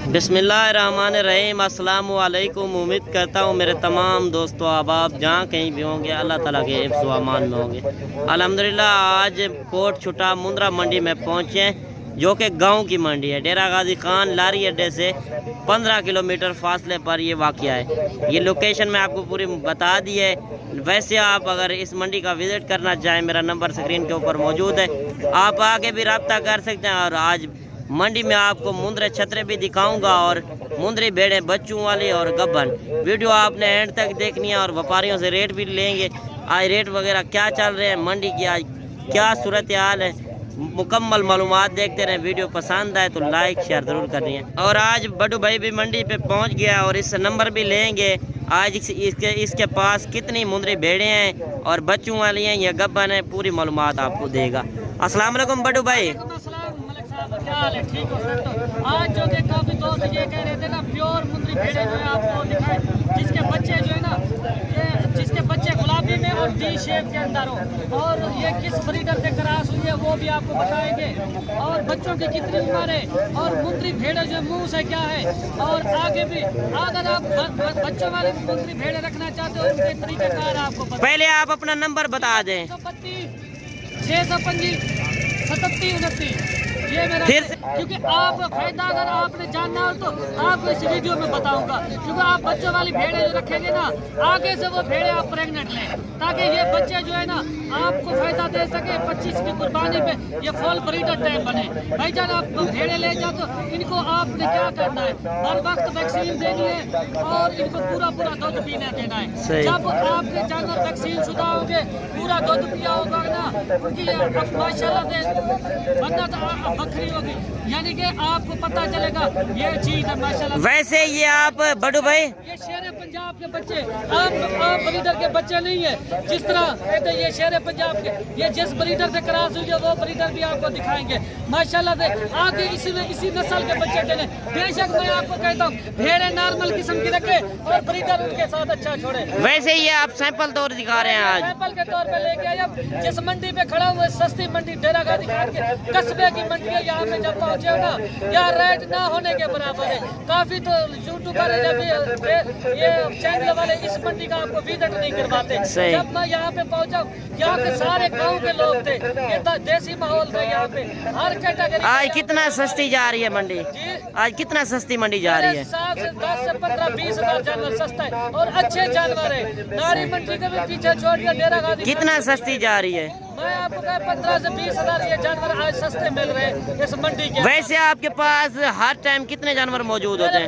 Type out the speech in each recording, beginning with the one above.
बिस्मिल्लाहिर्रहमानिर्रहीम। अस्सलामु अलैकुम। उम्मीद करता हूँ मेरे तमाम दोस्तों अहबाब जहाँ कहीं भी होंगे अल्लाह ताला के हिफ्ज़ व अमान में होंगे। अल्हम्दुलिल्लाह आज कोट छुटा मुंद्रा मंडी में पहुँचे जो कि गांव की मंडी है। डेरा गाजी खान लारी अड्डे से 15 किलोमीटर फासले पर ये वाक़या है। ये लोकेशन मैं आपको पूरी बता दी है। वैसे आप अगर इस मंडी का विज़िट करना चाहें मेरा नंबर स्क्रीन के ऊपर मौजूद है, आप आके भी रब्ता कर सकते हैं। और आज मंडी में आपको मुंद्रे छतरे भी दिखाऊंगा और मुंद्री भेड़ें बच्चों वाली और गब्बन। वीडियो आपने एंड तक देखनी है और व्यापारियों से रेट भी लेंगे। आज रेट वगैरह क्या चल रहे हैं, मंडी की आज क्या सूरत हाल है, मुकम्मल मालूमात देखते रहें। वीडियो पसंद आए तो लाइक शेयर ज़रूर करनी है। और आज बड़ू भाई भी मंडी पे पहुंच गया और इस नंबर भी लेंगे आज इसके पास कितनी मुंद्री भेड़ें हैं और बच्चों वाली हैं या गब्बन है, पूरी मालूमात आपको देगा। अस्सलाम वालेकुम बड़ू भाई। क्या हाल है? ठीक हो सर? तो आज जो कि काफ़ी दोस्त ये कह रहे थे ना प्योर मुंद्री भेड़े जो है आपको दिखाए, जिसके बच्चे जो है ना ये जिसके बच्चे गुलाबी में और डी शेप के अंदर हो, और ये किस ब्रीडर से क्रॉस हुई है वो भी आपको बताएंगे, और बच्चों की कितनी उम्र है और मुंद्री भेड़े जो मुंह से क्या है, और आगे भी अगर आप बच्चों वाली मुंद्री भेड़े रखना चाहते हो उनके तरीक़ेकार आपको पहले आप अपना नंबर बता दें। 625 37 29 ये मेरा फिर क्योंकि आप फायदा अगर आपने जानना हो तो आपको इस वीडियो में बताऊंगा। क्योंकि आप बच्चों वाली भेड़ें जो रखेंगे ना आगे से वो भेड़ें आप प्रेग्नेंट लें ताकि ये बच्चे जो है ना आपको फायदा दे सके। 25 की कुर्बानी पे ये फॉल ब्रीडर टाइप बने। भाईजान आप भेड़ें ले जाओ तो इनको आपने क्या करना है, हर वक्त वैक्सीन देनी है और इनको पूरा दूध पीने देना है। जब आपके जानवर वैक्सीन शुदा होंगे पूरा दूध पिया होगा ना उनकी माशाल्लाह से बनना तो बकरी होगी, यानी कि आपको पता चलेगा ये चीज है माशाल्लाह। वैसे ये आप बड़ू भाई ये शेर पंजाब के बच्चे आप ब्रीडर के बच्चे नहीं है, जिस तरह कहते हैं ये शेर पंजाब के, ये जिस ब्रीडर से क्रॉस हुई है वो ब्रीडर भी आपको दिखाएंगे माशाल्लाह से। आगे इसी नस्ल के बच्चे चले। बेशक मैं आपको कहता हूँ भेड़े नॉर्मल किस्म की रखे और ब्रीडर उनके साथ अच्छा छोड़े। वैसे ये आप सैंपल तौर दिखा रहे हैं आज सैंपल के तौर पे लेके आए। जिस मंडी पे खड़ा हुआ सस्ती मंडी डेरा गाजी खान के कस्बे की मंडी है, यहाँ पे जब पहुँचे हो ना यहाँ रेट ना होने के बराबर है। काफी तो यूट्यूबर ये चैनल वाले इस मंडी का आपको विजिट नहीं करवाते। जब मैं यहाँ पे पहुँचा यहाँ के सारे गाँव के लोग थे, ये देसी माहौल था यहाँ पे हर कैटेगरी। आज कितना सस्ती जा रही है मंडी? आज कितना सस्ती मंडी जा रही है? 10 से 15 20 हजार जानवर सस्ता है और अच्छे जानवर है। नारी मंडी को भी पीछे छोड़ दिया डेरा गाजी। कितना सस्ती जा रही है? मैं आपको कहा 15 से 20 हजार ये जानवर आज सस्ते मिल रहे हैं इस मंडी के। वैसे आपके पास हर टाइम कितने जानवर मौजूद होते हैं?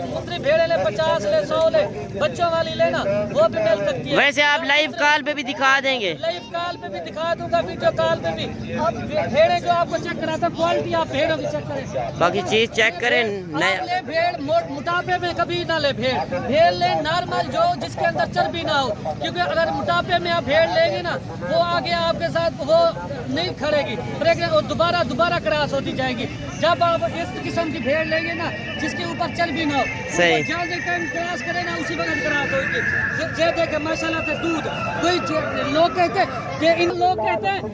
मुंद्री भेड़े ले 50 ले 100 ले बच्चों वाली लेना वो भी मिल सकती है। वैसे आप लाइव कॉल पे भी दिखा देंगे? लाइव कॉल पे भी दिखा दूंगा, वीडियो कॉल पे भी। अब भेड़े जो आपको चेक कराता क्वालिटी आप भेड़ों की चेक करें, बाकी चीज चेक करें। ले भेड़ मोटापे में कभी ना ले भेड़ ले नॉर्मल जो जिसके अंदर चर्बी ना हो, क्योंकि अगर मोटापे में आप भेड़ लेंगे ना वो आगे आपके साथ वो नहीं खड़ेगी, और दोबारा क्रॉस होती जाएगी। जब आप इस किस्म की भेड़ लेंगे ना जिसके ऊपर चर्बी ना हो, सही जल्द टाइम क्रॉस करे ना उसी वक्त क्रॉस होगी। जे देखे माशाल्लाह से दूध कोई लोग कहते हैं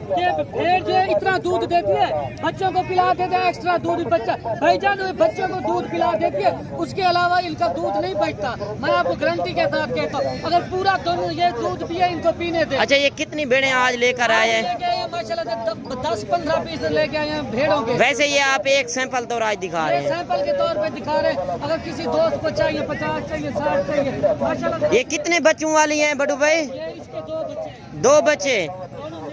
कि भेड़ जो इतना दूध देती है बच्चों को पिला देते हैं एक्स्ट्रा दूध। बच्चा भाईजान बच्चों को दूध पिला देती है, उसके अलावा इनका दूध नहीं बचता। मैं आपको गारंटी के साथ कहता हूँ अगर पूरा दोनों ये दूध पिए इनको पीने दे। अच्छा ये कितनी भेड़ें आज लेकर आए हैं? माशाल्लाह 10-15 पीस लेके आए हैं भेड़ों के। वैसे ये आप एक सैंपल तौर आज दिखा रहे हैं? सैंपल के तौर पे दिखा रहे हैं। अगर किसी दोस्त को चाहिए 50 चाहिए 60 चाहिए माशाल्लाह। ये कितने बच्चों वाली हैं बड़ू भाई? ये इसके 2 बच्चे। 2 बच्चे।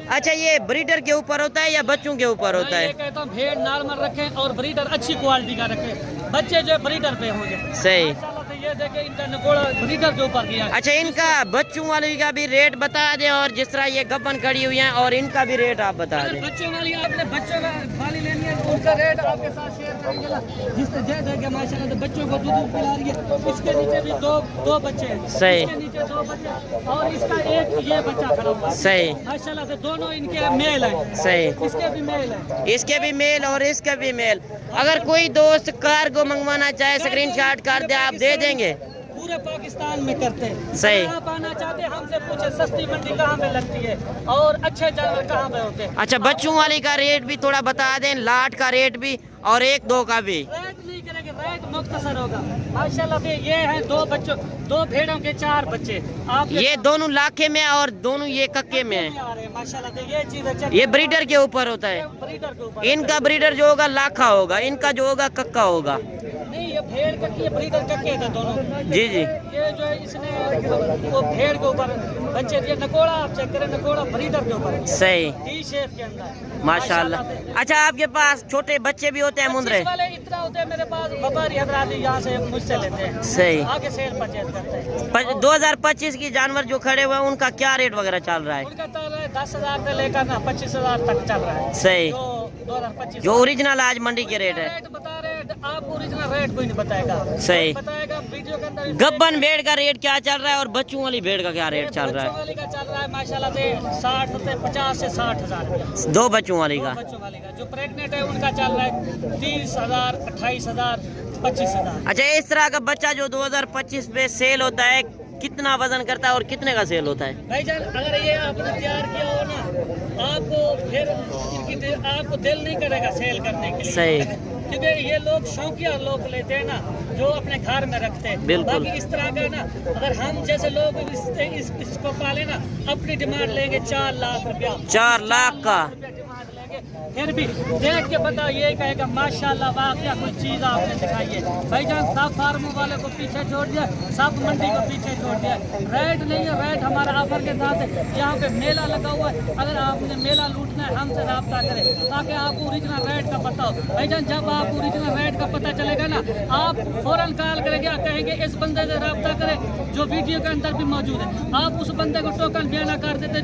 अच्छा ये ब्रीडर के ऊपर होता है या बच्चों के ऊपर होता है? मैं कहता हूँ भेड़ नॉर्मल रखें और ब्रीडर अच्छी क्वालिटी का रखें, बच्चे जो ब्रीडर पे होंगे। सही। ये देखे इनका नकोड़ा ब्रीडर के ऊपर किया। अच्छा इनका बच्चों वाली का भी रेट बता दें और जिस तरह ये गब्बन खड़ी हुई हैं और इनका भी रेट आप बता दें। बच्चों वाली आपने बच्चों वाली लेनी है उनका रेट आपके साथ शेयर करेंगे। जिस देखे माशाल्लाह तो बच्चों को दूध पिला रही है। इसके नीचे भी दो बच्चे हैं। सही। इसके नीचे 2 बच्चे और इसका एक ये बच्चा खड़ा हुआ है। सही माशाल्लाह से दोनों इनके मेल है। सही। इसके भी मेल है, इसके भी मेल और इसके भी मेल। अगर कोई दोस्त कार्गो मंगवाना चाहे स्क्रीनशॉट कर दे आप दे देंगे? पूरे पाकिस्तान में करते हैं। सही। आप आना चाहते हैं हमसे पूछे सस्ती मंडी कहाँ पे लगती है और अच्छे जानवर कहाँ पे होते हैं। अच्छा बच्चों वाली का रेट भी थोड़ा बता दें, लाट का रेट भी और 1-2 का भी। रेट नहीं करेंगे मुख्तसर होगा माशाल्लाह से। ये है दो भेड़ों के 4 बच्चे। आप ये दोनों लाखे में और दोनों ये कक्के में है माशाल्लाह से। ये चीज ये ब्रीडर के ऊपर होता है। ब्रीडर के ऊपर इनका ब्रीडर जो होगा लाखा होगा, इनका जो होगा कक्का होगा। नहीं, ये भेड़ कक्की है, ब्रीडर कक्के थे दोनों। जी जी। ये जो है इसने वो भेड़ के ऊपर बच्चे दिए। नकोड़ा आप चेक करें, नकोड़ा ब्रीडर के ऊपर सही टी शेप के अंदर माशाल्लाह। अच्छा, आपके पास छोटे बच्चे भी होते हैं मुंद्रे? वाले इतना होते हैं मेरे पास, व्यापारी हजरात यहाँ से मुझसे लेते हैं। सही। आगे सेल परचेज करते हैं। 2025 की जानवर जो खड़े हुए हैं उनका क्या रेट वगैरह चल रहा है? उनका चल रहा है 10,000 से लेकर ना 25,000 तक चल रहा है। सही। जो 2025 जो ओरिजिनल आज मंडी के रेट है। रेट बता रहे हैं, आपको ओरिजिनल रेट कोई नहीं बताएगा। सही। बताएगा वीडियो के अंदर। गब्बन भेड़ का रेट क्या चल रहा है और बच्चों वाली भेड़ का क्या रेट चल रहा है? बच्चों वाली का चल रहा है माशाल्लाह से 60 से 50 से 60,000। 2 बच्चों वाली का। बच्चों वाली का जो प्रेग्नेंट है उनका चल रहा है 30,000, 28,000, 25,000। अच्छा, इस तरह का बच्चा जो 2025 में सेल होता है कितना वजन करता है और कितने का सेल होता है? भाईजान अगर ये आपने तैयार किया हो ना, आपको फिर आपको दिल नहीं करेगा सेल करने के लिए। सही। क्योंकि ये लोग शौकिया लोग लेते हैं ना, जो अपने घर में रखते हैं। बिल्कुल। बाकी इस तरह का ना, अगर हम जैसे लोग इसको पाले ना, अपनी डिमांड लेंगे 4 लाख रुपया। 4 लाख का। फिर भी देख के बताओ, ये कहेगा माशाल्लाह वाकया कोई चीज आपने दिखाई है। भाईजान सब फार्मों वाले को पीछे छोड़ दिया, सब मंडी को पीछे छोड़ दिया। रेट नहीं है, रेट हमारा ऑफर के साथ है। यहाँ पे मेला लगा हुआ है, अगर आपने मेला लूटना है हमसे रब्ता करें ताकि आपको ओरिजिनल रेट का पता हो। भाईजान जब आपको ओरिजिनल रेट का पता चलेगा ना, आप फौरन कॉल करेंगे, कहेंगे इस बंदे से रब्ता करें जो वीडियो के अंदर भी मौजूद है। आप उस बंदे को टोकन बयाना कर देते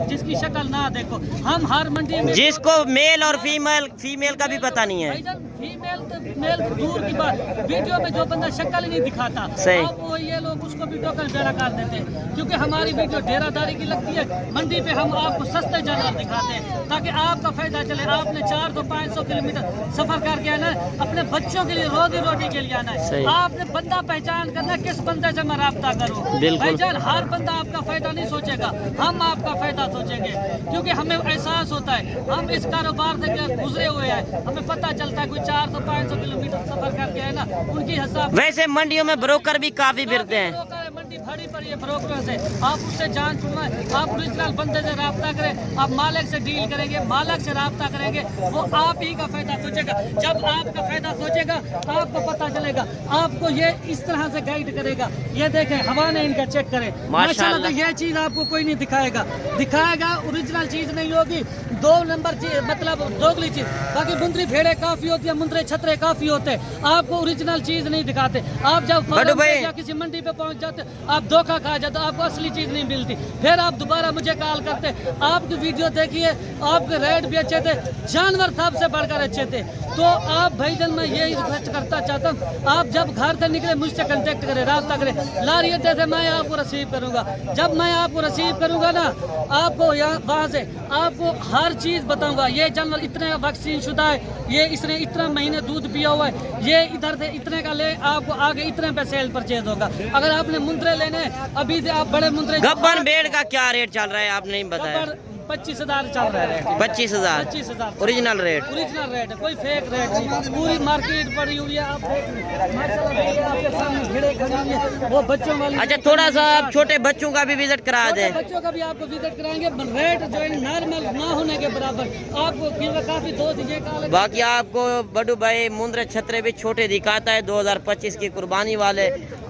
जिसकी शक्ल ना देखो। हम हर मंडी में जिसको मेल और फीमेल का भी पता नहीं है। फीमेल तो मेल तो दूर की बात, वीडियो में जो बंदा शक्ल ही नहीं दिखाता, सही। आप वो ये लोग उसको भी टोकन बेड़ा कर देते हैं। क्योंकि हमारी वीडियो डेरादारी की लगती है, मंडी पे हम आपको सस्ते जानवर दिखाते हैं ताकि आपका फायदा चले। आपने 400-500 किलोमीटर सफर करके आना है, अपने बच्चों के लिए रोजी रोटी के लिए आना है। आपने बंदा पहचान करना है, किस बंदे से मैं राब्ता करूँ। भाईजान हर बंदा आपका फायदा नहीं सोचेगा, हम आपका फायदा सोचेंगे। क्योंकि हमें एहसास होता है, हम इस कारोबार से गुजरे हुए हैं, हमें पता चलता है। कोई 400-500 किलोमीटर सफर करके है ना, उनकी हिसाब। वैसे मंडियों में ब्रोकर भी काफी फिरते हैं। मंडी भरी पड़ी है ब्रोकरों से, आप उससे जान छुड़ना है। आप ओरिजिनल बंदे से राब्ता करें, आप मालिक से डील करेंगे, मालिक से राब्ता करेंगे, वो आप ही का फायदा सोचेगा। जब आपका फायदा सोचेगा आपको पता चलेगा, आपको ये इस तरह से गाइड करेगा। ये देखें, हवा ने इनका चेक करें माशाल्लाह। ये चीज आपको कोई नहीं दिखाएगा, ओरिजिनल चीज नहीं होगी, 2 नंबर चीज, मतलब दोगली चीज। बाकी मुंद्री भेड़े काफी होती है, मुंद्रे छतरे काफी होते हैं, आपको ओरिजिनल चीज नहीं दिखाते। आप जब या किसी मंडी पे पहुंच जाते, आप धोखा खा जाते, आपको असली चीज नहीं मिलती। फिर आप दोबारा मुझे कॉल करते, आपकी वीडियो देखिए, आपके रेट भी अच्छे थे, जानवर सबसे बढ़कर अच्छे थे। तो आप भाईजान मैं यही रिक्वेस्ट करता चाहता हूँ, आप जब घर से निकले मुझसे कांटेक्ट करें, राब्ता करें। लारी अड्डे से मैं आपको रिसीव करूंगा। जब मैं आपको रिसीव करूंगा ना, आपको यहाँ वहाँ से आपको हर चीज बताऊंगा। ये जानवर इतने वैक्सीन शुदा है, ये इसने इतना महीने दूध पिया हुआ है, ये इधर से इतने का ले, आपको आगे इतने पे सेल परचेज होगा। अगर आपने मुंद्रे लेने अभी से, आप बड़े मुंद्रे। गब्बन भेड़ का क्या रेट चल रहा है आप नहीं बताया? 25,000 चल रहा है। 25,000 ओरिजिनल रेट है, कोई फेक रेट नहीं। पूरी मार्केट पड़ी हुई है, आप आपके सामने भीड़े खड़ी हुई है, वो बच्चों वाली। अच्छा, थोड़ा सा आप छोटे बच्चों का भी विजिट करा दें। बच्चों का भी आपको विजिट कराएंगे। रेट जो है नॉर्मल ना होने के बराबर आपको काफी दो दीजिए। बाकी आपको बड़ू भाई मुंद्रे छतरे भी छोटे दिखाता है 2025 की कुर्बानी वाले।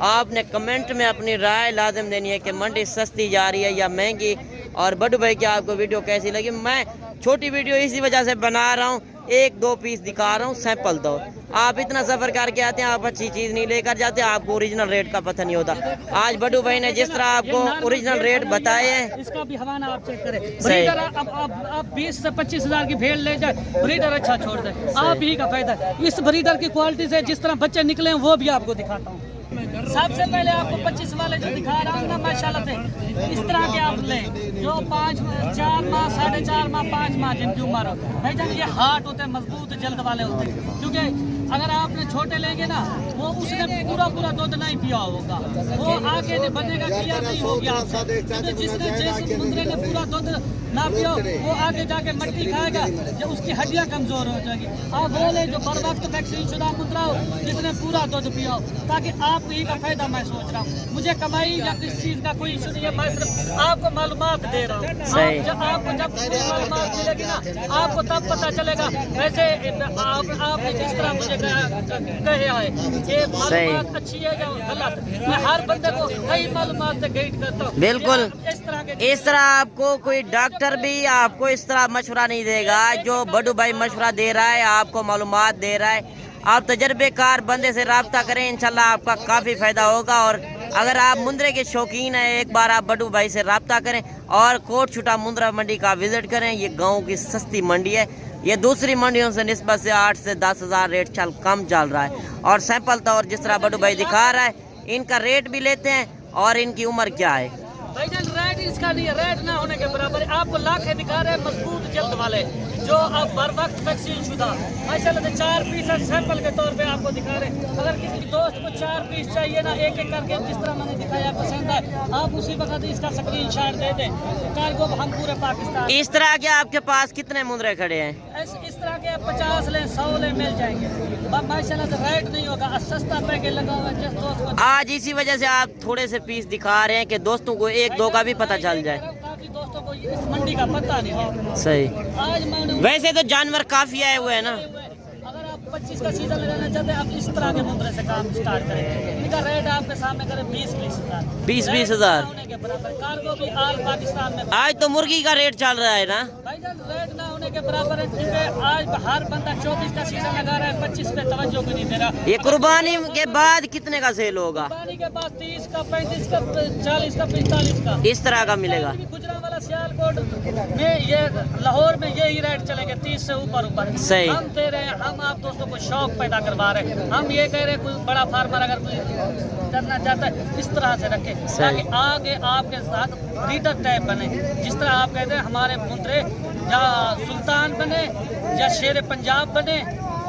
आपने कमेंट में अपनी राय लाजम देनी है कि मंडी सस्ती जा रही है या महंगी। और बड़ू भाई की आपको वीडियो कैसी लगी? मैं छोटी वीडियो इसी वजह से बना रहा हूँ, 1-2 पीस दिखा रहा हूँ, सैंपल दो। आप इतना सफर करके आते हैं, आप अच्छी चीज नहीं लेकर जाते, आपको ओरिजिनल रेट का पता नहीं होता। आज बड़ू भाई ने जिस तरह आपको ओरिजिनल रेट बताए हैं, इसका भी हवाना आप चेक करें। ब्रीडर आप 20 से 25,000 की भेड़ ले जाए, ब्रीडर अच्छा छोड़ दे, आप ही का फायदा है। इस ब्रीडर की क्वालिटी से जिस तरह बच्चे निकले हैं वो भी आपको दिखाता हूँ। सबसे पहले आपको 25 वाले जो दिखा रहा हूँ ना, माशाल्लाह से इस तरह के आप लें, जो 4 माह 4.5 माह 5 माह जिनकी उम्र हो। भाईजान ये हार्ट होते हैं, मजबूत जल्द वाले होते हैं। क्योंकि अगर आपने छोटे लेंगे ना, वो उसने पूरा दूध नहीं पिया होगा, वो आगे नहीं बनेगा, क्लियर नहीं हो गया आपसे। क्योंकि जिसने जिस मुंद्रे ने पूरा दूध ना पिया, वो आगे जाके मट्टी खाएगा, जब उसकी हड्डियां कमजोर हो जाएगी। आप वो ले जो बर वक्त वैक्सीन शुदा मुंद्रा हो, जिसने पूरा दूध पिया हो, ताकि आप ही का फायदा मैं सोच रहा हूँ। मुझे कमाई या किस चीज का कोई इशू नहीं है, मैं सिर्फ आपको मालूमात दे रहा हूँ। आपको जब पूरी मालूमात मिलेगी ना, आपको तब पता चलेगा। वैसे आपने जिस तरह मुझे कहे है कि मालूमात अच्छी है या गलत, मैं हर बंदे को कई मालूमात से गाइड करता हूँ। बिल्कुल इस तरह आपको कोई डॉक्टर भी आपको इस तरह मशवरा नहीं देगा जो बड़ू भाई मशवरा दे रहा है, आपको मालूमात दे रहा है। आप तजर्बेकार बंदे से रब्ता करें, इंशाल्लाह आपका काफ़ी फ़ायदा होगा। और अगर आप मुंद्रे के शौकीन हैं, एक बार आप बड़ू भाई से रब्ता करें और कोट छुटा मुंद्रा मंडी का विज़िट करें। ये गाँव की सस्ती मंडी है, ये दूसरी मंडियों से निस्बत से 8 से 10 हज़ार रेट कम चल रहा है। और सैंपल तौर जिस तरह बड़ू भाई दिखा रहा है, इनका रेट भी लेते हैं और इनकी उम्र क्या है। भाईजान रेट इसका नहीं है, रेट ना होने के बराबर है। आपको लाखे दिखा रहे हैं मजबूत जल्द वाले, जो अब बर वक्त वैक्सीन शुदा माशाल्लाह से 4 पीस सैंपल के तौर पे आपको दिखा रहे हैं। अगर किसी दोस्त को 4 पीस चाहिए ना, एक करके जिस तरह मैंने दिखाया पसंद है, आप उसी वक्त इसका स्क्रीनशॉट दे दें। कार्गो हम पूरे पाकिस्तान। इस तरह के आपके पास कितने मुंद्रे खड़े हैं? इस तरह के 50 ले 100 ले मिल जाएंगे। माशाल्लाह से रेट नहीं होगा, सस्ता पैकेज लगा हुआ है। जिस दोस्त को आज इसी वजह से आप थोड़े से पीस दिखा रहे हैं कि दोस्तों को एक दो का भी पता चल जाए। काफी दोस्तों को इस मंडी का पता नहीं है। सही। आज मैंने वैसे तो जानवर काफी आए हुए हैं ना। अगर आप 25 का सीजन लगाना चाहते हैं, आप इस तरह के मुद्रे से काम स्टार्ट करें। इनका रेट आपके सामने करें 20-20 हज़ार। 20-20 हज़ार होने के बराबर। कार्गो भी आल पाकिस्तान में आज तो मुर्गी का रेट चल रहा है ना। भाईजान रेट ना होने के बराबर है, क्योंकि आज हर बंदा 24 का सीजन लगा रहा है, 25 पे तवज्जो भी नहीं दे रहा। ये कुर्बानी के बाद कितने का सेल होगा? कुर्बानी के बाद 30 का, 35 का, 40 का, 45 का इस तरह का मिलेगा। गुजरांवाला सियालकोट में, ये लाहौर में यही रेट चलेंगे 30 से ऊपर। सही। हम दे रहे हैं, हम आप दोस्तों को शौक पैदा करवा रहे हैं। हम ये कह रहे हैं, कोई बड़ा फार्मर अगर कोई करना चाहता है, इस तरह से रखे ताकि आगे आपके साथ ब्रीडर टाइप बने। जिस तरह आप कहते हैं हमारे मुंद्रे या सुल्तान बने या शेर पंजाब बने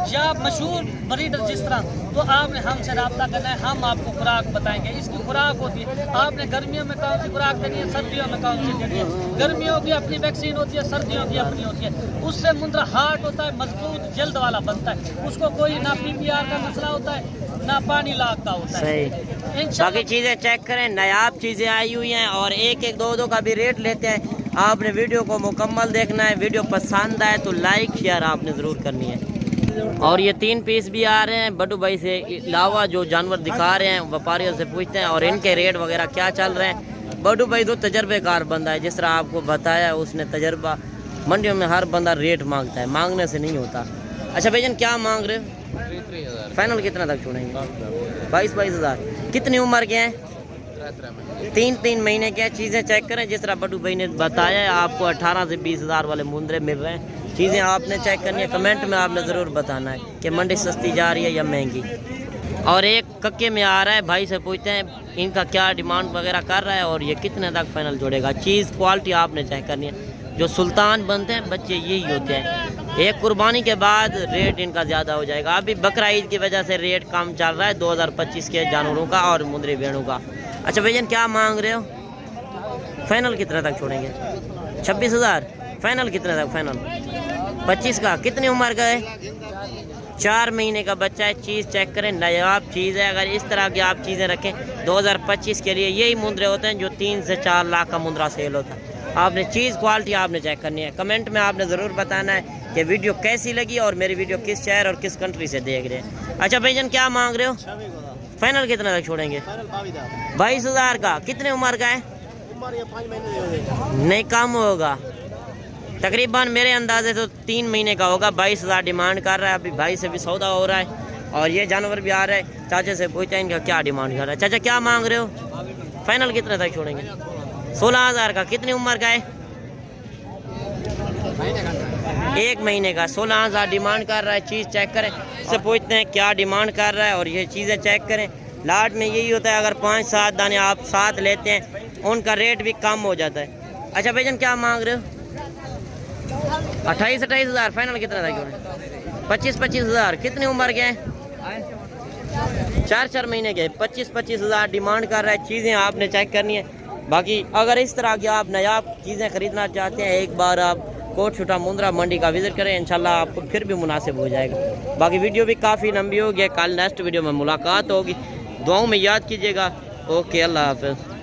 या मशहूर ब्रीडर जिस तरह, तो आपने हमसे रब्ता करना है। हम आपको खुराक बताएंगे। इसकी खुराक होती है, आपने गर्मियों में कौन सी खुराक देनी है, सर्दियों में कौन सी देनी है। गर्मियों की अपनी वैक्सीन होती है, सर्दियों की अपनी होती है। उससे मुंद्रा हार्ट होता है, मजबूत जल्द वाला बनता है। उसको कोई ना PPR का मसला होता है, ना पानी लाग का होता है। बाकी चीज़ें चेक करें, नायाब चीज़ें आई हुई हैं और एक दो का भी रेट लेते हैं। आपने वीडियो को मुकम्मल देखना है। वीडियो पसंद आए तो लाइक शेयर आपने ज़रूर करनी है। और ये 3 पीस भी आ रहे हैं। बड़ू भाई से अलावा जो जानवर दिखा रहे हैं, व्यापारियों से पूछते हैं और इनके रेट वगैरह क्या चल रहे हैं। बड़ू भाई तो तजर्बेकार बंदा है, जिस तरह आपको बताया उसने तजर्बा। मंडियों में हर बंदा रेट मांगता है, मांगने से नहीं होता। अच्छा भाईजान क्या मांग रहे हो? फाइनल कितना तक छोड़ेंगे? 22-22 हज़ार। कितनी उम्र के हैं? 3-3 महीने के हैं। चीज़ें चेक करें, जिस तरह बड़ू भाई ने बताया है, आपको 18 से 20 हज़ार वाले मुंद्रे मिल रहे हैं। चीज़ें आपने चेक करनी है, कमेंट में आपने ज़रूर बताना है कि मंडी सस्ती जा रही है या महंगी। और एक कक्के में आ रहा है, भाई से पूछते हैं इनका क्या डिमांड वगैरह कर रहा है और ये कितने तक फाइनल जोड़ेगा। चीज़ क्वालिटी आपने चेक करनी है। जो सुल्तान बनते हैं बच्चे यही होते हैं। एक कुर्बानी के बाद रेट इनका ज़्यादा हो जाएगा। अभी बकरा ईद की वजह से रेट कम चल रहा है 2025 के जानवरों का और मुंद्री भेड़ों का। अच्छा भाईजान क्या मांग रहे हो? फाइनल कितने तक छोड़ेंगे? 26 हज़ार। फाइनल कितने तक? फाइनल 25 का। कितनी उम्र का है? 4 महीने का बच्चा है। चीज़ चेक करें, नायाब चीज़ है। अगर इस तरह की आप चीज़ें रखें 2025 के लिए, यही मुंद्रे होते हैं जो 3 से 4 लाख का मुंद्रा सेल होता है। आपने चीज़ क्वालिटी आपने चेक करनी है। कमेंट में आपने ज़रूर बताना है कि वीडियो कैसी लगी और मेरी वीडियो किस शहर और किस कंट्री से देख रहे हैं। अच्छा भाईजान क्या मांग रहे हो? फाइनल कितना तक छोड़ेंगे? 22 हज़ार का। कितने उम्र का है? नहीं कम होगा, तकरीबन मेरे अंदाजे तो 3 महीने का होगा। 22 हज़ार डिमांड कर रहा है। अभी भाई से भी सौदा हो रहा है और ये जानवर भी आ रहा है। चाचा से पूछते हैं इनका क्या डिमांड कर रहा है। चाचा क्या मांग रहे हो? फाइनल कितने तक छोड़ेंगे? 16 हज़ार का। कितनी उम्र का है? 1 महीने का। 16 हज़ार डिमांड कर रहा है। चीज़ चेक करें, इससे पूछते हैं क्या डिमांड कर रहा है और ये चीज़ें चेक करें। लाट में यही होता है, अगर 5-7 दाने आप साथ लेते हैं उनका रेट भी कम हो जाता है। अच्छा भाईजान क्या मांग रहे हो? 28-28 हज़ार। फाइनल कितना था? 25-25 हज़ार। कितनी उम्र के हैं? 4 महीने के 25 हज़ार डिमांड कर रहा है। चीज़ें आपने चेक करनी है। बाकी अगर इस तरह की आप नायाब चीज़ें ख़रीदना चाहते हैं, एक बार आप कोट छुटा मुंद्रा मंडी का विज़िट करें, इंशाल्लाह आपको फिर भी मुनासिब हो जाएगा। बाकी वीडियो भी काफ़ी लंबी होगी, कल नेक्स्ट वीडियो में मुलाकात होगी। दुआओं में याद कीजिएगा। ओके, अल्लाह हाफ़िज़।